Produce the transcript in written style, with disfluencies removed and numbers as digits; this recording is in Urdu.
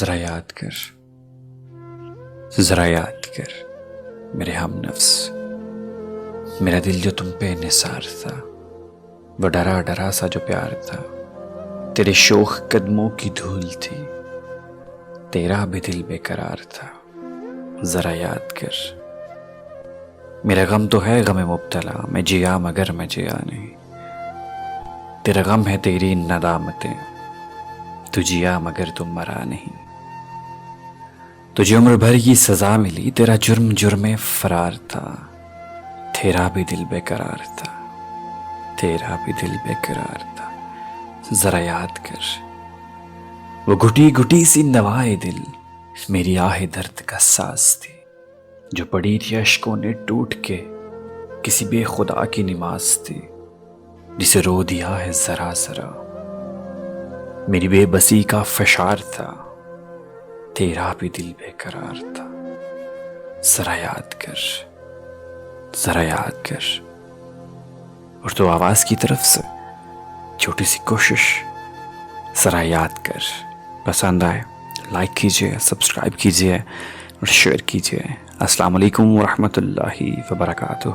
ذرا یاد کر، ذرا یاد کر میرے ہم نفس، میرا دل جو تم پہ نثار تھا، وہ ڈرا ڈرا سا جو پیار تھا، تیرے شوخ قدموں کی دھول تھی، تیرا بھی دل بے قرار تھا۔ ذرا یاد کر، میرا غم تو ہے غم مبتلا، میں جیا مگر میں جیا نہیں، تیرا غم ہے تیری ندامتیں، تو جیا مگر تم مرا نہیں۔ تجھے عمر بھر کی سزا ملی، تیرا جرم جرم فرار تھا، تیرا بھی دل بے قرار تھا، تیرا بھی دل بے قرار تھا۔ ذرا یاد کر، وہ گھٹی گھٹی سی نوائے دل میری آہ درد کا ساز تھی، جو پڑی تھی اشکوں نے ٹوٹ کے کسی بے خدا کی نماز تھی، جسے رو دیا ہے ذرا ذرا، میری بے بسی کا فشار تھا، تیرا بھی دل بے قرار تھا۔ ذرا یاد کر، ذرا یاد کر۔ اردو آواز کی طرف سے چھوٹی سی کوشش، ذرا یاد کر۔ پسند آئے لائک کیجئے، سبسکرائب کیجئے اور شیئر کیجئے۔ السلام علیکم ورحمۃ اللہ وبرکاتہ۔